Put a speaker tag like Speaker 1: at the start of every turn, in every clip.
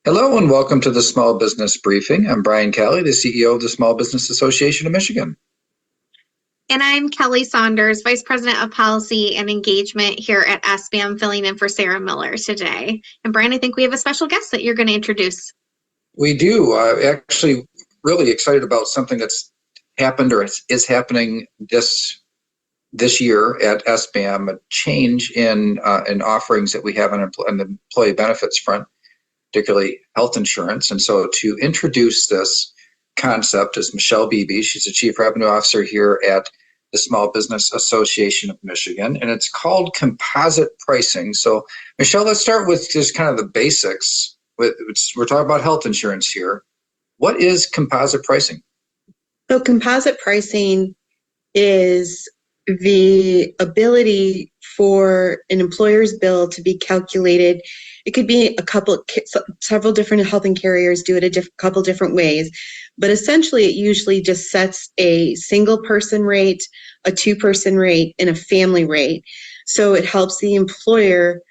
Speaker 1: Hello and welcome to the Small Business Briefing. I'm Brian Kelly, the CEO of the Small Business Association of Michigan.
Speaker 2: And I'm Kelly Saunders, Vice President of Policy and Engagement here at SBAM, filling in for Sarah Miller today. And Brian, I think we have a special guest that you're going to introduce.
Speaker 1: We do. I'm actually really excited about something that's happened or is happening this year at SBAM, a change in offerings that we have on the employee benefits front, particularly health insurance. And so to introduce this concept is Michelle Beebe. She's the Chief Revenue Officer here at the Small Business Association of Michigan, and it's called composite pricing. So Michelle, let's start with just kind of the basics. We're talking about health insurance here. What is composite pricing?
Speaker 3: So composite pricing is the ability for an employer's bill to be calculated. It could be several different health and carriers do it a couple different ways, but essentially it usually just sets a single person rate, a two-person rate, and a family rate. So it helps the employer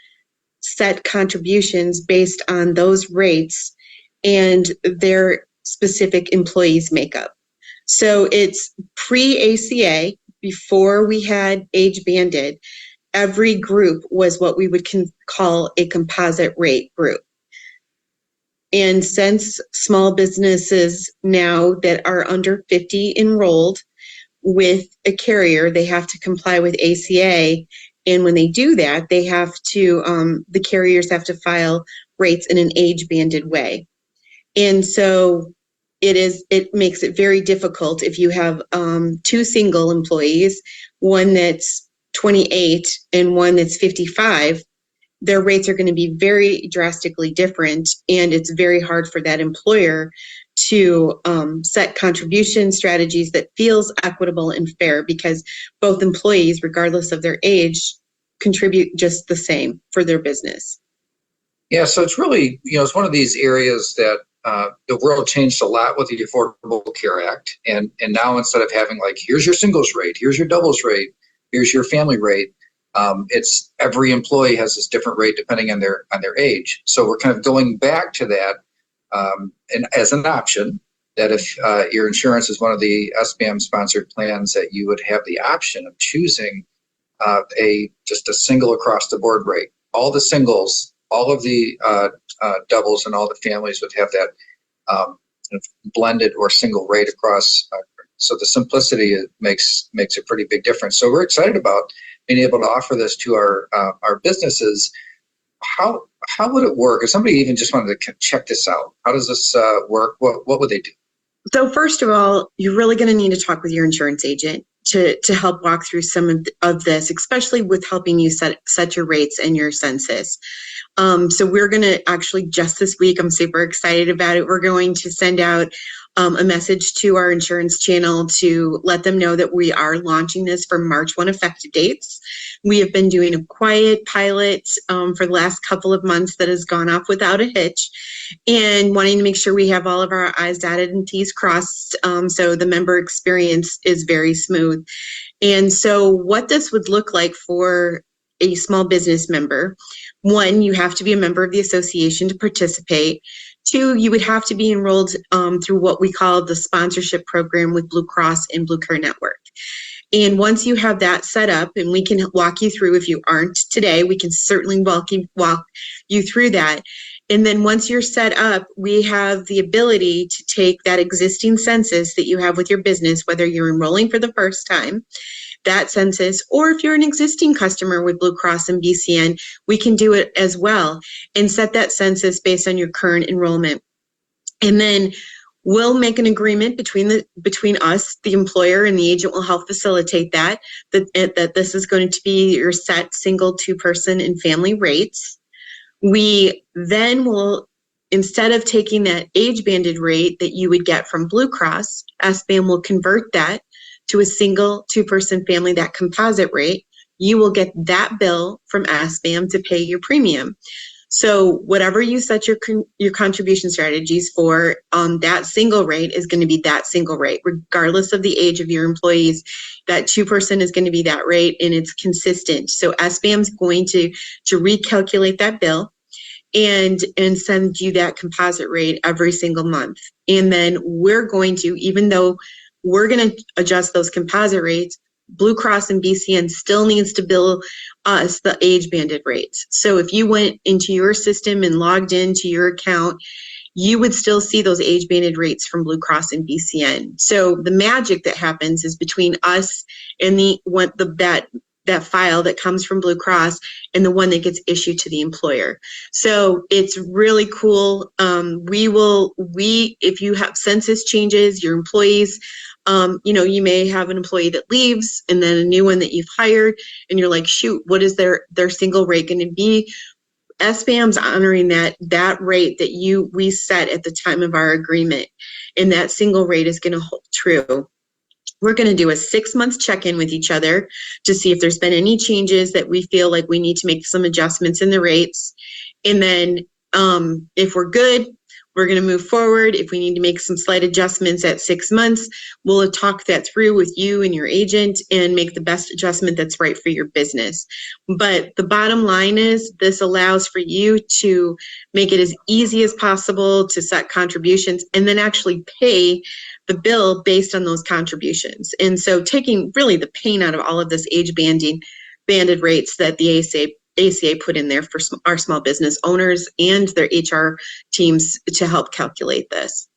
Speaker 3: set contributions based on those rates and their specific employees' makeup. So it's pre-ACA, before we had age banded. Every group was what we would call a composite rate group. And since small businesses now that are under 50 enrolled with a carrier, they have to comply with ACA. And when they do that, they have to, the carriers have to file rates in an age banded way. And so it makes it very difficult if you have two single employees, one that's 28 and one that's 55, their rates are going to be very drastically different, and it's very hard for that employer to set contribution strategies that feels equitable and fair, because both employees, regardless of their age, contribute just the same for their business.
Speaker 1: Yeah, so it's really, it's one of these areas that the world changed a lot with the Affordable Care Act, and now instead of having like, here's your singles rate, here's your doubles rate, here's your family rate, it's every employee has this different rate depending on their age. So we're kind of going back to that and as an option, that if your insurance is one of the SBAM sponsored plans, that you would have the option of choosing just a single across the board rate. All the singles, all of the doubles, and all the families would have that blended or single rate across. So the simplicity makes a pretty big difference. So we're excited about being able to offer this to our businesses. How would it work if somebody even just wanted to check this out? How does this work? What would they do?
Speaker 3: So first of all, you're really going to need to talk with your insurance agent to help walk through some of this, especially with helping you set your rates and your census. So we're going to actually, just this week, I'm super excited about it, we're going to send out a message to our insurance channel to let them know that we are launching this for March 1 effective dates. We have been doing a quiet pilot for the last couple of months that has gone off without a hitch, and wanting to make sure we have all of our I's dotted and T's crossed, so the member experience is very smooth. And so what this would look like for a small business member: one, you have to be a member of the association to participate. Two, you would have to be enrolled through what we call the sponsorship program with Blue Cross and Blue Care Network. And once you have that set up, and we can walk you through, if you aren't today, we can certainly walk you through that. And then once you're set up, we have the ability to take that existing census that you have with your business, whether you're enrolling for the first time, that census, or if you're an existing customer with Blue Cross and BCN, we can do it as well and set that census based on your current enrollment. And then we'll make an agreement between us, the employer, and the agent will help facilitate that this is going to be your set single, two-person, and family rates. We then will, instead of taking that age-banded rate that you would get from Blue Cross, SBAM will convert that to a single, two-person family, that composite rate. You will get that bill from SBAM to pay your premium. So whatever you set your contribution strategies for, that single rate is going to be that single rate, regardless of the age of your employees. That two-person is going to be that rate, and it's consistent. So SBAM is going to recalculate that bill. and send you that composite rate every single month. And then we're going to, even though we're going to adjust those composite rates, Blue Cross and BCN still needs to bill us the age banded rates. So if you went into your system and logged into your account, you would still see those age banded rates from Blue Cross and BCN. So the magic that happens is between us and that file that comes from Blue Cross and the one that gets issued to the employer. So it's really cool. If you have census changes, your employees, you may have an employee that leaves and then a new one that you've hired, and you're like, shoot, what is their single rate going to be? SBAM's honoring that rate that we set at the time of our agreement, and that single rate is going to hold true. We're going to do a 6-month check-in with each other to see if there's been any changes that we feel like we need to make some adjustments in the rates. And then if we're good, we're going to move forward. If we need to make some slight adjustments at 6 months, we'll talk that through with you and your agent and make the best adjustment that's right for your business. But the bottom line is this allows for you to make it as easy as possible to set contributions and then actually pay the bill based on those contributions. And so taking really the pain out of all of this age banded rates that the ACA put in there for our small business owners and their HR teams to help calculate this.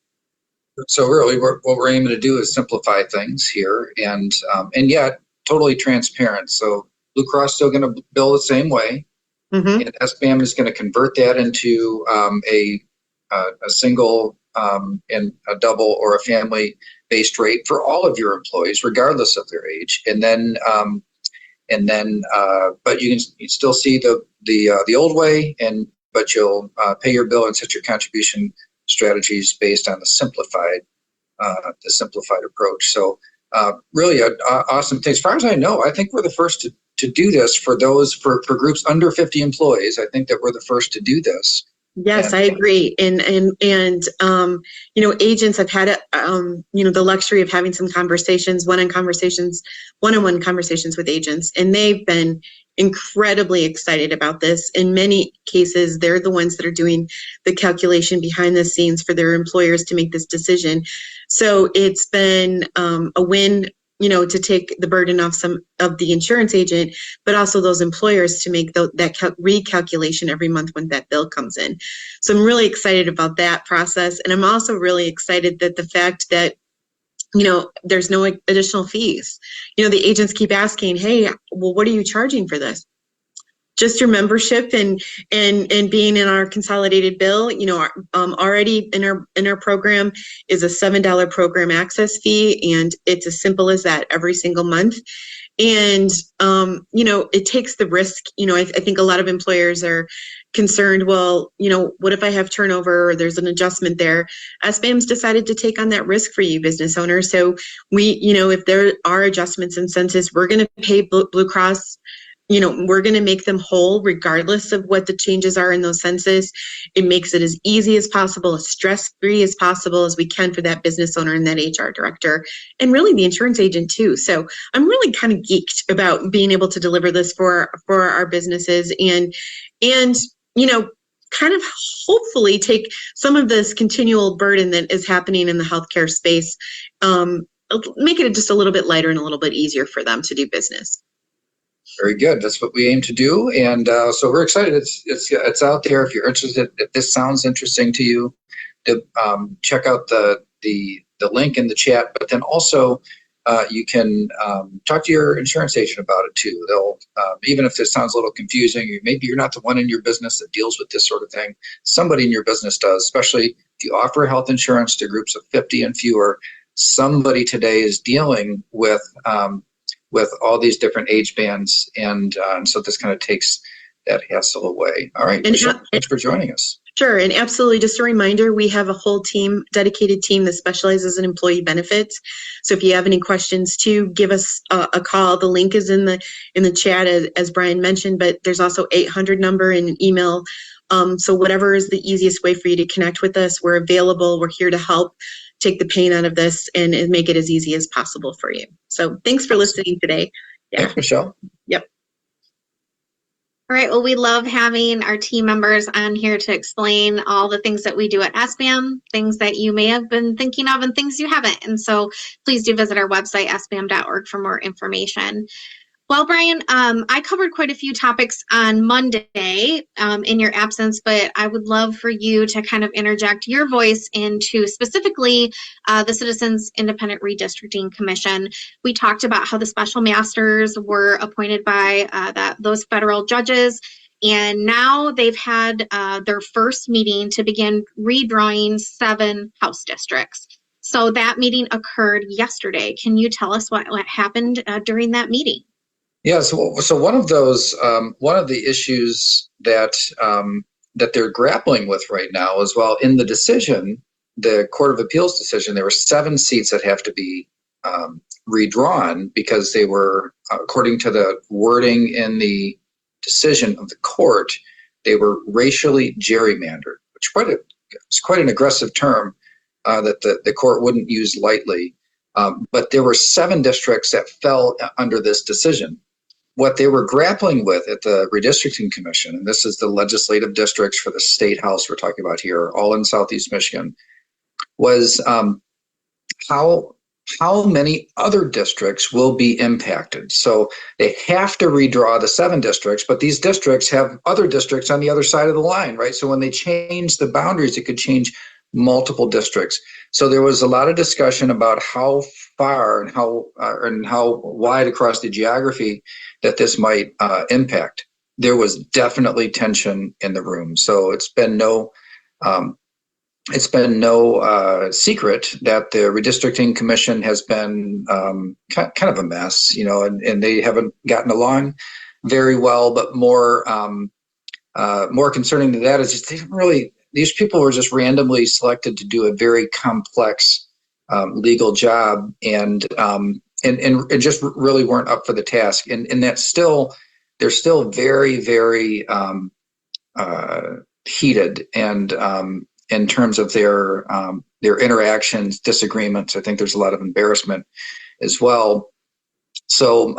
Speaker 1: So really, what we're aiming to do is simplify things here, and yet totally transparent. So Blue Cross is still going to bill the same way, and SBAM is going to convert that into a single and a double or a family-based rate for all of your employees, regardless of their age, but you can still see the old way, but you'll pay your bill and set your contribution strategies based on the simplified approach. So really awesome thing. As far as I know, I think we're the first to do this for groups under 50 employees. I think that we're the first to do this.
Speaker 3: Yes, I agree. And agents have had the luxury of having some one-on-one conversations with agents, and they've been incredibly excited about this. In many cases, they're the ones that are doing the calculation behind the scenes for their employers to make this decision. So it's been a win, to take the burden off some of the insurance agent, but also those employers to make that recalculation every month when that bill comes in. So I'm really excited about that process. And I'm also really excited that the fact that, there's no additional fees. The agents keep asking, hey, well, what are you charging for this? Just your membership and being in our consolidated bill, already in our program is a $7 program access fee, and it's as simple as that every single month. And it takes the risk. I think a lot of employers are concerned, well, what if I have turnover or there's an adjustment there? SBAM's decided to take on that risk for you, business owners. So if there are adjustments in census, we're going to pay Blue Cross. We're going to make them whole regardless of what the changes are in those census. It makes it as easy as possible, as stress-free as possible as we can for that business owner and that HR director, and really the insurance agent too. So I'm really kind of geeked about being able to deliver this for our businesses and kind of hopefully take some of this continual burden that is happening in the healthcare space, make it just a little bit lighter and a little bit easier for them to do business.
Speaker 1: Very good. That's what we aim to do, and so we're excited. It's out there. If you're interested, if this sounds interesting to you, to check out the link in the chat. But then also, you can talk to your insurance agent about it too. They'll even if this sounds a little confusing, or maybe you're not the one in your business that deals with this sort of thing. Somebody in your business does, especially if you offer health insurance to groups of 50 and fewer. Somebody today is dealing with all these different age bands, and so this kind of takes that hassle away. All right, Michelle, thanks for joining us.
Speaker 3: Sure, and absolutely. Just a reminder, we have a whole dedicated team that specializes in employee benefits. So if you have any questions too, give us a call. The link is in the chat, as Brian mentioned, but there's also 800 number and an email. So whatever is the easiest way for you to connect with us, we're available. We're here to help take the pain out of this and make it as easy as possible for you. So thanks for listening today. Yeah.
Speaker 1: Thanks, Michelle.
Speaker 3: Yep.
Speaker 2: All right. Well, we love having our team members on here to explain all the things that we do at SBAM, things that you may have been thinking of and things you haven't. And so please do visit our website, sbam.org, for more information. Well, Brian, I covered quite a few topics on Monday in your absence, but I would love for you to kind of interject your voice into specifically the Citizens Independent Redistricting Commission. We talked about how the special masters were appointed by those federal judges, and now they've had their first meeting to begin redrawing 7 House districts. So that meeting occurred yesterday. Can you tell us what happened during that meeting?
Speaker 1: Yeah, so one of the issues that they're grappling with right now is, well, in the decision, the Court of Appeals decision, there were 7 seats that have to be redrawn because they were, according to the wording in the decision of the court, they were racially gerrymandered, which is quite an aggressive term that the court wouldn't use lightly. But there were 7 districts that fell under this decision. What they were grappling with at the Redistricting Commission, and this is the legislative districts for the state house we're talking about here, all in Southeast Michigan, was how many other districts will be impacted. So they have to redraw the 7 districts, but these districts have other districts on the other side of the line, right? So when they change the boundaries, it could change multiple districts. So there was a lot of discussion about how far and how wide across the geography that this might impact. There was definitely tension in the room. So it's been no secret that the Redistricting Commission has been kind of a mess, and they haven't gotten along very well. But more concerning to that is just these people were just randomly selected to do a very complex legal job, and just really weren't up for the task. And they're still very, very heated, and in terms of their interactions, disagreements. I think there's a lot of embarrassment as well. So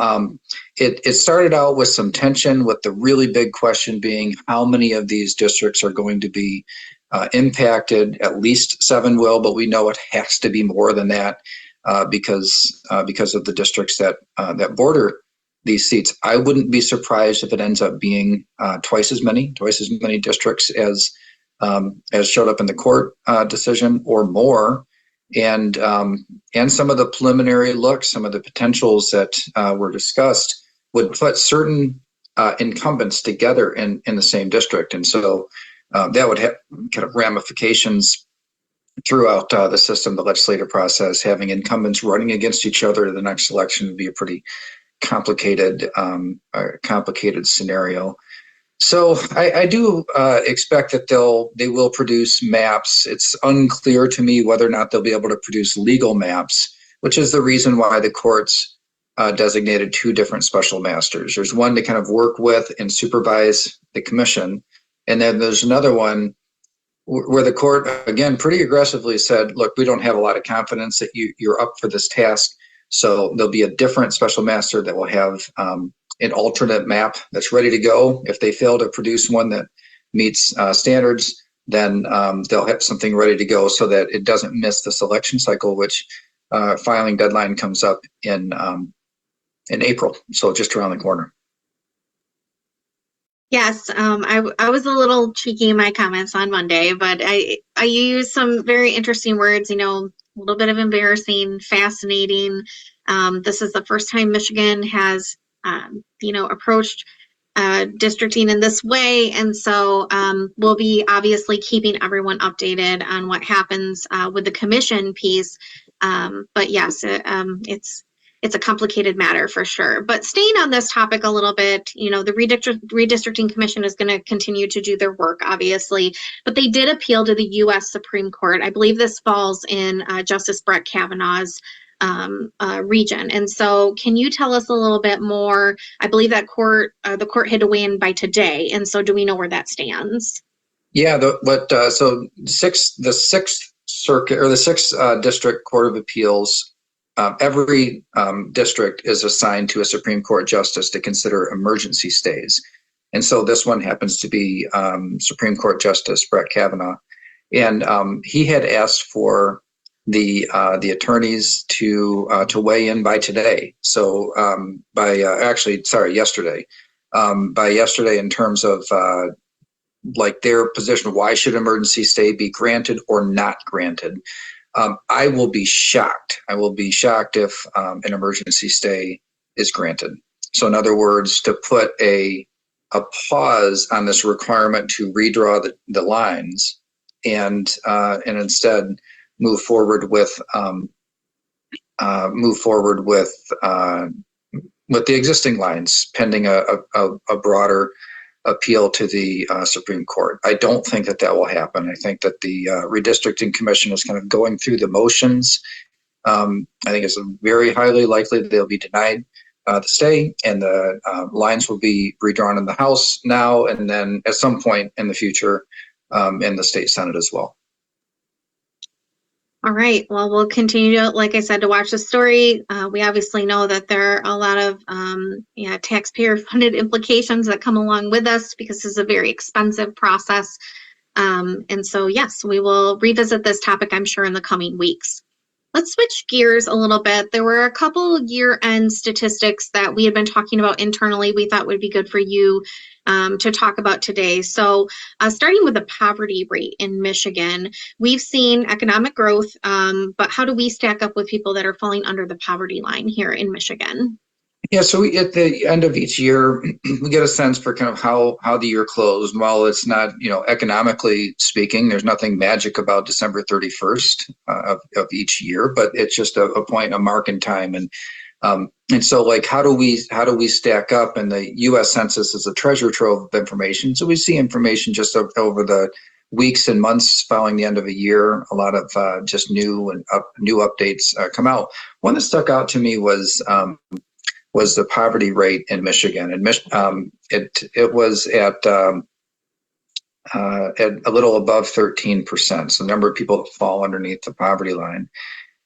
Speaker 1: it started out with some tension, with the really big question being how many of these districts are going to be impacted. At least 7 will, but we know it has to be more than that because of the districts that border these seats. I wouldn't be surprised if it ends up being twice as many districts as showed up in the court decision or more. And some of the preliminary looks, some of the potentials that were discussed would put certain incumbents together in the same district. And so that would have kind of ramifications throughout the system, the legislative process. Having incumbents running against each other in the next election would be a pretty complicated scenario. So I do expect that they will produce maps. It's unclear to me whether or not they'll be able to produce legal maps, which is the reason why the courts designated 2 different special masters. There's one to kind of work with and supervise the commission, and then there's another one where the court, again, pretty aggressively said, look, we don't have a lot of confidence that you're up for this task. So there'll be a different special master that will have an alternate map that's ready to go. If they fail to produce one that meets standards, then they'll have something ready to go so that it doesn't miss the selection cycle, which filing deadline comes up in April. So just around the corner.
Speaker 2: Yes, I was a little cheeky in my comments on Monday, but I used some very interesting words, a little bit of embarrassing, fascinating. This is the first time Michigan has, approached districting in this way. And so we'll be obviously keeping everyone updated on what happens with the commission piece. But yes, it's a complicated matter for sure. But staying on this topic a little bit, the Redistricting Commission is going to continue to do their work, obviously, but they did appeal to the U.S. Supreme Court. I believe this falls in Justice Brett Kavanaugh's region. And so can you tell us a little bit more? I believe that the court had to weigh in by today. And so do we know where that stands?
Speaker 1: Yeah, so the Sixth Circuit, or the Sixth District Court of Appeals, every district is assigned to a Supreme Court justice to consider emergency stays. And so this one happens to be Supreme Court Justice Brett Kavanaugh. And he had asked for the attorneys to weigh in by today. So yesterday. By yesterday, in terms of like their position, why should emergency stay be granted or not granted? I will be shocked. I will be shocked if an emergency stay is granted. So in other words, to put a pause on this requirement to redraw the lines and instead move forward with the existing lines pending a broader appeal to the Supreme Court. I don't think that will happen. I think that the Redistricting Commission is kind of going through the motions. I think it's very highly likely that they'll be denied the stay, and the lines will be redrawn in the House now, and then at some point in the future in the state Senate as well.
Speaker 2: All right. Well, we'll continue to, like I said, to watch the story. We obviously know that there are a lot of taxpayer-funded implications that come along with us because this is a very expensive process. And so, yes, we will revisit this topic, I'm sure, in the coming weeks. Let's switch gears a little bit. There were a couple year-end statistics that we had been talking about internally we thought would be good for you to talk about today. So starting with the poverty rate in Michigan, we've seen economic growth, but how do we stack up with people that are falling under the poverty line here in Michigan?
Speaker 1: Yeah, so at the end of each year, we get a sense for kind of how the year closed. While it's not, economically speaking, there's nothing magic about December 31st of each year, but it's just a point, a mark in time. And so, like, how do we stack up? And the U.S. Census is a treasure trove of information. So we see information just over the weeks and months following the end of a year. A lot of just new updates come out. One that stuck out to me was the poverty rate in Michigan, and it was at a little above 13%. So the number of people that fall underneath the poverty line,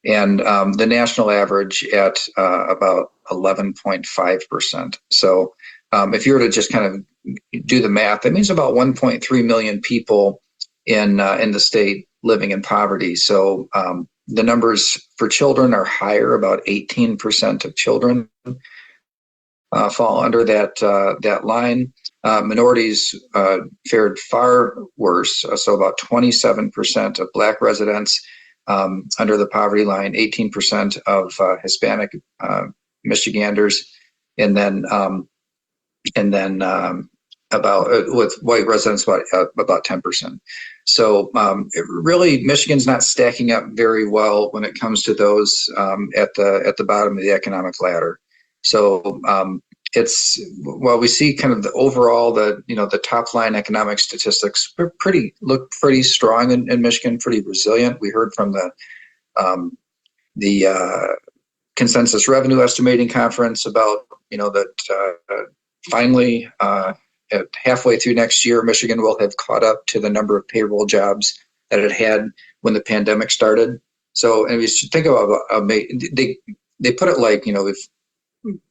Speaker 1: and the national average at about 11.5%. So if you were to just kind of do the math, that means about 1.3 million people in the state living in poverty. So the numbers for children are higher. About 18% of children fall under that line. Minorities fared far worse. So about 27% of Black residents under the poverty line, 18% of Hispanic Michiganders, and then about with white residents about 10%. So really, Michigan's not stacking up very well when it comes to those at the bottom of the economic ladder. So while we see kind of the overall, the top line economic statistics look pretty strong in Michigan, pretty resilient. We heard from the Consensus Revenue Estimating Conference about that finally at halfway through next year, Michigan will have caught up to the number of payroll jobs that it had when the pandemic started. So, and we should think about they put it like, if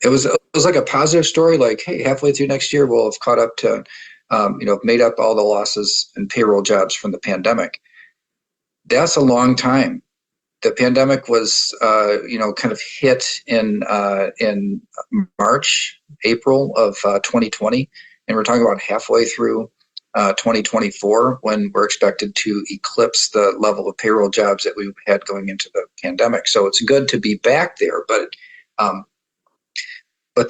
Speaker 1: it was like a positive story, like, hey, halfway through next year, we'll have caught up to, made up all the losses in payroll jobs from the pandemic. That's a long time. The pandemic was, kind of hit in March, April of 2020, and we're talking about halfway through 2024 when we're expected to eclipse the level of payroll jobs that we had going into the pandemic. So it's good to be back there, but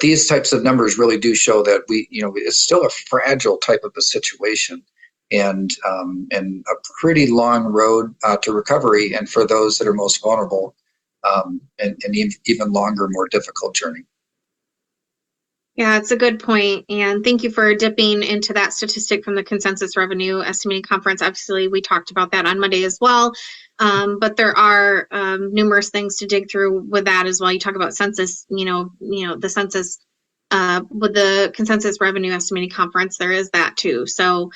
Speaker 1: these types of numbers really do show that it's still a fragile type of a situation, and a pretty long road to recovery, and for those that are most vulnerable, and even longer, more difficult journey.
Speaker 2: Yeah, it's a good point. And thank you for dipping into that statistic from the Consensus Revenue Estimating Conference. Obviously, we talked about that on Monday as well. But there are numerous things to dig through with that as well. You talk about census, the census with the Consensus Revenue Estimating Conference, there is that too. So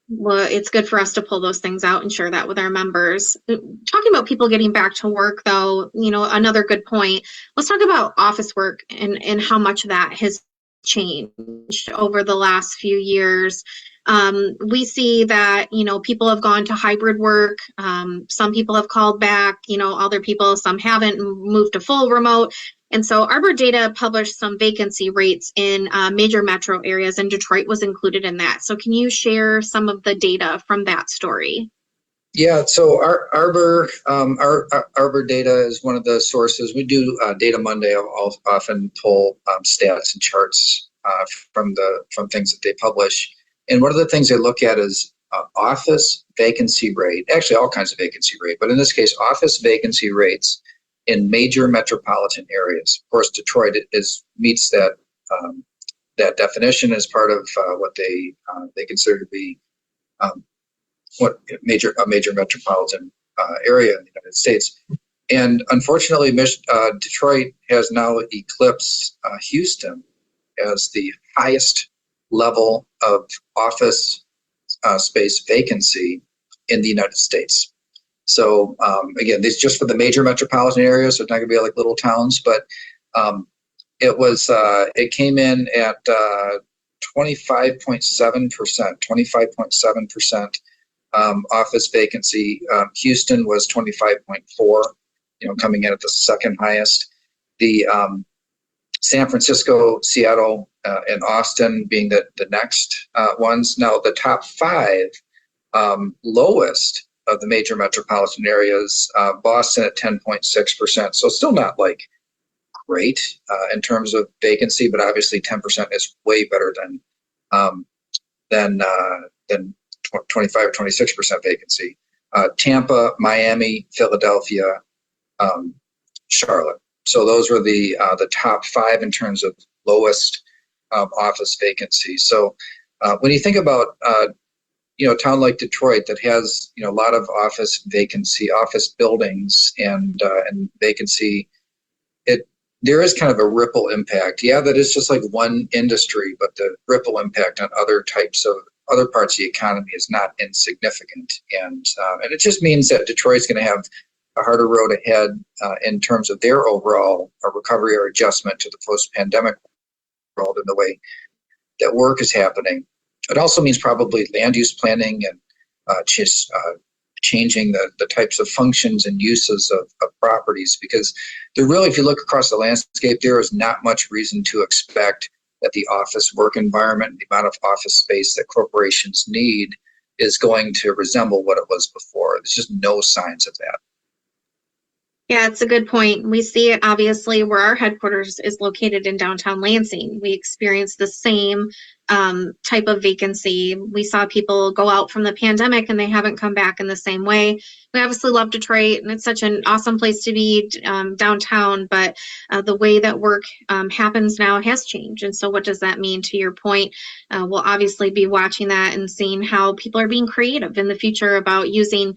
Speaker 2: it's good for us to pull those things out and share that with our members. Talking about people getting back to work, though, another good point. Let's talk about office work and how much that has changed over the last few years. We see that, people have gone to hybrid work. Some people have called back, other people, some haven't moved to full remote. And so Arbor Data published some vacancy rates in major metro areas, and Detroit was included in that. So can you share some of the data from that story?
Speaker 1: Yeah, so our Arbor Data is one of the sources. We do Data Monday. I'll often pull stats and charts from things that they publish. And one of the things they look at is office vacancy rate, actually all kinds of vacancy rate, but in this case, office vacancy rates in major metropolitan areas. Of course, Detroit meets that definition as part of what they consider to be a major metropolitan area in the United States. And unfortunately, Detroit has now eclipsed Houston as the highest level of office space vacancy in the United States. So again, this is just for the major metropolitan areas, so it's not going to be like little towns, but it came in at 25.7%, office vacancy. Houston was 25.4, coming in at the second highest. The San Francisco, Seattle, and Austin being the next ones. Now, the top five lowest of the major metropolitan areas, Boston at 10.6%. So still not like great in terms of vacancy, but obviously 10% is way better than 25 or 26% vacancy. Tampa, Miami, Philadelphia, Charlotte. So those were the top five in terms of lowest office vacancy. So when you think about a town like Detroit that has a lot of office vacancy, office buildings and vacancy, there is kind of a ripple impact. Yeah, that is just like one industry, but the ripple impact on other parts of the economy is not insignificant. And it just means that Detroit's going to have a harder road ahead in terms of their overall recovery or adjustment to the post-pandemic world in the way that work is happening. It also means probably land use planning and just changing the types of functions and uses of properties, because there really, if you look across the landscape, there is not much reason to expect that the office work environment, the amount of office space that corporations need, is going to resemble what it was before. There's just no signs of that.
Speaker 2: Yeah, it's a good point. We see it obviously where our headquarters is located in downtown Lansing. We experience the same type of vacancy. We saw people go out from the pandemic and they haven't come back in the same way. We obviously love Detroit and it's such an awesome place to be downtown, but the way that work happens now has changed. And so what does that mean? To your point, we'll obviously be watching that and seeing how people are being creative in the future about using,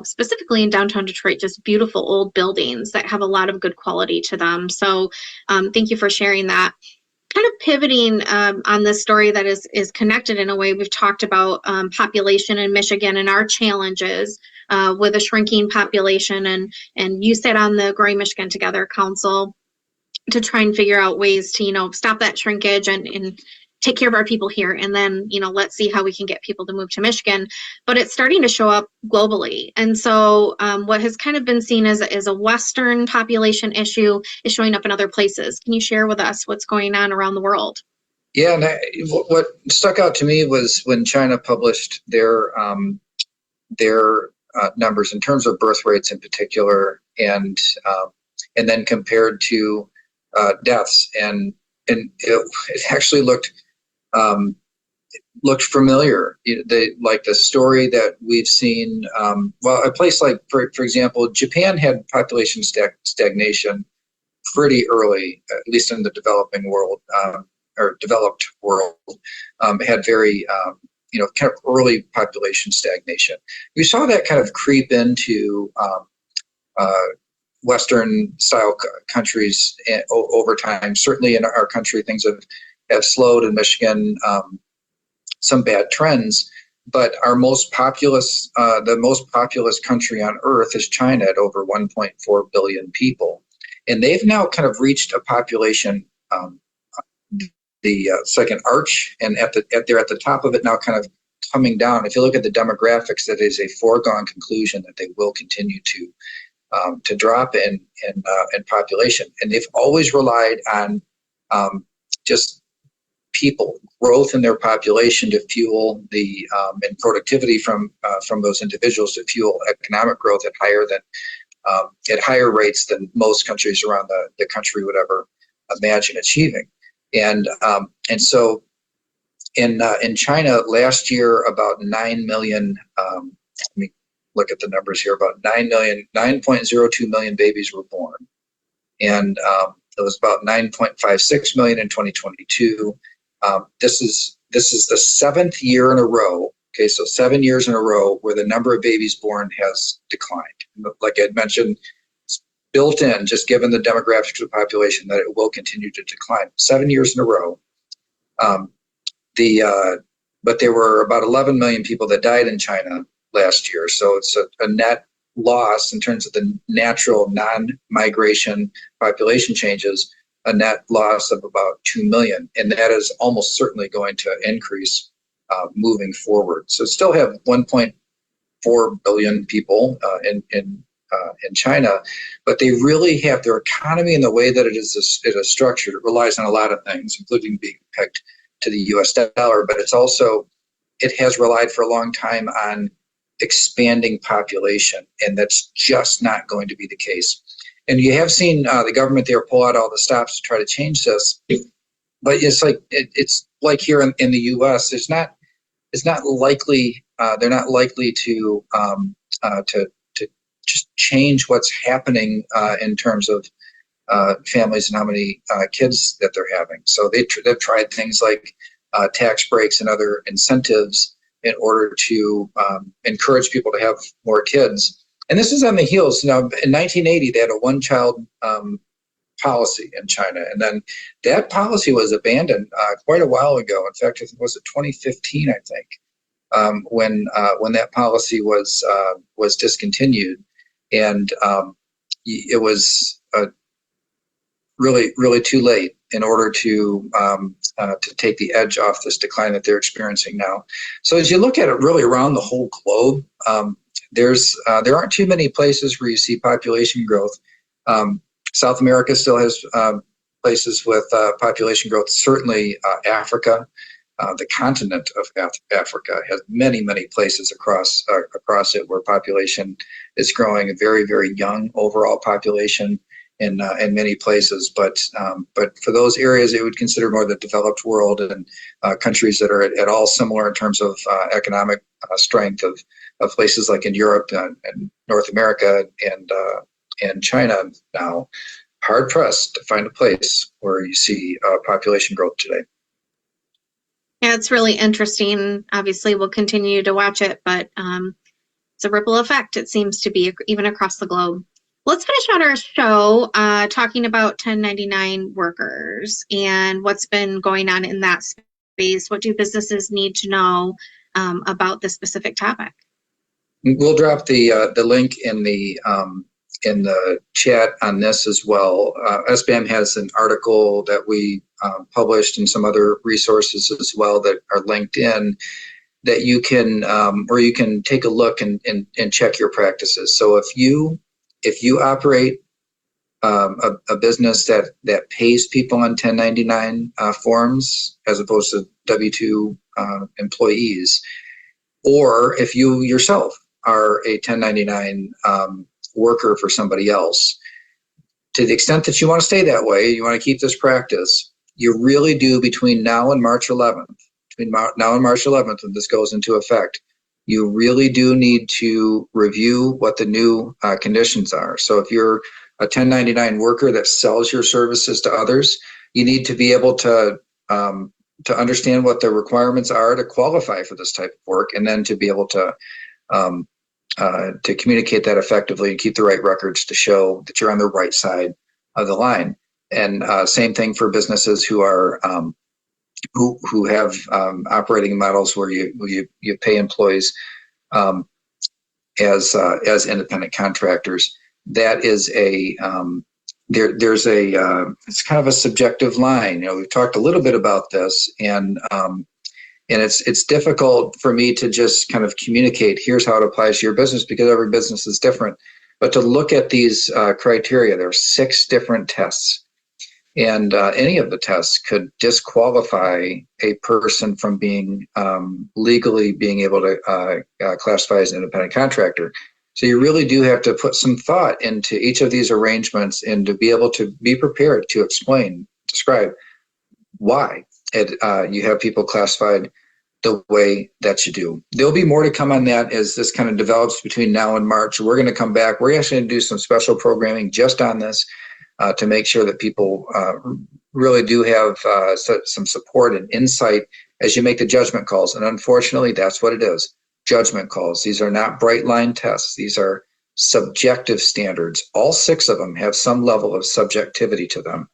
Speaker 2: specifically in downtown Detroit, just beautiful old buildings that have a lot of good quality to them. So thank you for sharing that. Kind of pivoting on this story that is connected in a way, we've talked about population in Michigan and our challenges with a shrinking population, and you sat on the Growing Michigan Together Council to try and figure out ways to stop that shrinkage and take care of our people here, and then let's see how we can get people to move to Michigan. But it's starting to show up globally, and so what has kind of been seen as a Western population issue is showing up in other places. Can you share with us what's going on around the world?
Speaker 1: Yeah, and what stuck out to me was when China published their numbers in terms of birth rates in particular, and then compared to deaths, and it actually looked familiar. Like the story that we've seen. A place like, for example, Japan had population stagnation pretty early, at least in the developing world or developed world. Had very kind of early population stagnation. We saw that kind of creep into Western style countries over time. Certainly in our country, things have slowed. In Michigan, some bad trends, but the most populous country on earth is China at over 1.4 billion people. And they've now kind of reached a population second arch, and they're at the top of it now, kind of coming down. If you look at the demographics, that is a foregone conclusion that they will continue to drop in population, and they've always relied on just people growth in their population to fuel the and productivity from those individuals to fuel economic growth at higher rates than most countries around the country would ever imagine achieving. And so in China last year, about 9 million. Let me look at the numbers here. About 9.02 million babies were born, and it was about 9.56 million in 2022. This is the seventh year in a row. Okay, so 7 years in a row where the number of babies born has declined. Like I mentioned, it's built in, just given the demographics of the population, that it will continue to decline. 7 years in a row. But there were about 11 million people that died in China last year. So it's a net loss in terms of the natural non-migration population changes, a net loss of about 2 million. And that is almost certainly going to increase moving forward. So still have 1.4 billion people in China, but they really have their economy and the way that it is structured. It relies on a lot of things, including being pegged to the U.S. dollar, but it has relied for a long time on expanding population, and that's just not going to be the case. And you have seen the government there pull out all the stops to try to change this, but it's like here in the U.S. It's not likely. They're not likely to just change what's happening in terms of families and how many kids that they're having. So they've tried things like tax breaks and other incentives in order to encourage people to have more kids. And this is on the heels. In 1980, they had a one-child policy in China, and then that policy was abandoned quite a while ago. In fact, I think it was 2015, I think, when that policy was discontinued, and it was really, really too late in order to take the edge off this decline that they're experiencing now. So as you look at it really around the whole globe, there aren't too many places where you see population growth. South America still has places with population growth. Certainly Africa, the continent of Africa, has many, many places across it where population is growing. A very, very young overall population in many places, but for those areas, it would consider more the developed world and countries that are at all similar in terms of economic strength of places like in Europe and North America and China. Now, hard pressed to find a place where you see population growth today.
Speaker 2: Yeah, it's really interesting. Obviously, we'll continue to watch it, but it's a ripple effect, it seems to be, even across the globe. Let's finish out our show talking about 1099 workers and what's been going on in that space. What do businesses need to know about this specific topic?
Speaker 1: We'll drop the link in the chat on this as well. SBAM has an article that we published and some other resources as well that are linked in that you can take a look and check your practices. So if you operate a business that pays people on 1099 forms as opposed to W-2 employees, or if you yourself are a 1099 worker for somebody else, to the extent that you want to stay that way, you want to keep this practice, you really do between now and March 11th, when this goes into effect, you really do need to review what the new conditions are. So if you're a 1099 worker that sells your services to others, you need to be able to understand what the requirements are to qualify for this type of work, and then to be able to communicate that effectively and keep the right records to show that you're on the right side of the line. And same thing for businesses who are who have operating models where you pay employees as independent contractors. That is there's it's kind of a subjective line. We've talked a little bit about this, and it's difficult for me to just kind of communicate, here's how it applies to your business, because every business is different. But to look at these criteria, there are 6 different tests. And any of the tests could disqualify a person from being legally being able to classify as an independent contractor. So you really do have to put some thought into each of these arrangements and to be able to be prepared to describe why you have people classified the way that you do. There'll be more to come on that as this kind of develops between now and March. We're going to come back. We're actually going to do some special programming just on this to make sure that people really do have some support and insight as you make the judgment calls. And unfortunately, that's what it is. Judgment calls. These are not bright line tests. These are subjective standards. All 6 of them have some level of subjectivity to them,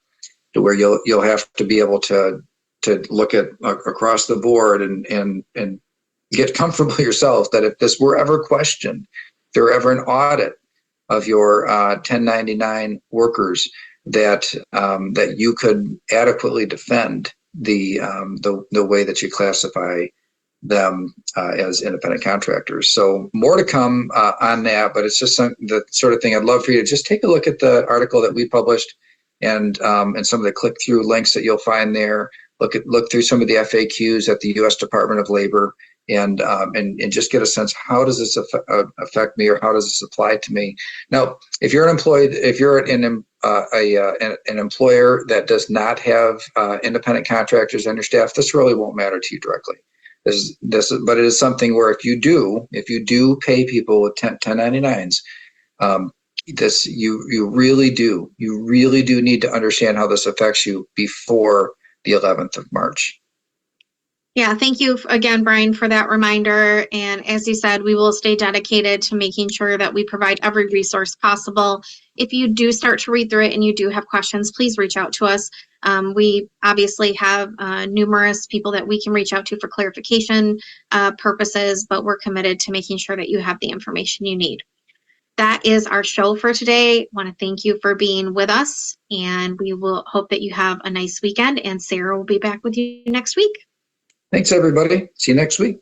Speaker 1: to where you'll have to be able to look at across the board and get comfortable yourself that if this were ever questioned, if there were ever an audit of your 1099 workers, that you could adequately defend the way that you classify them as independent contractors. So more to come on that, but it's just the sort of thing I'd love for you to just take a look at the article that we published and some of the click-through links that you'll find there. Look through some of the FAQs at the U.S. Department of Labor and just get a sense, how does this affect me, or how does this apply to me? Now, if you're an employer that does not have independent contractors on your staff, this really won't matter to you directly. But it is something where if you do pay people with 1099s, you really do need to understand how this affects you before the 11th of March.
Speaker 2: Yeah, thank you again, Brian, for that reminder. And as you said, we will stay dedicated to making sure that we provide every resource possible. If you do start to read through it and you do have questions, please reach out to us. We obviously have numerous people that we can reach out to for clarification purposes, but we're committed to making sure that you have the information you need. That is our show for today. I want to thank you for being with us, and we will hope that you have a nice weekend, and Sarah will be back with you next week.
Speaker 1: Thanks, everybody. See you next week.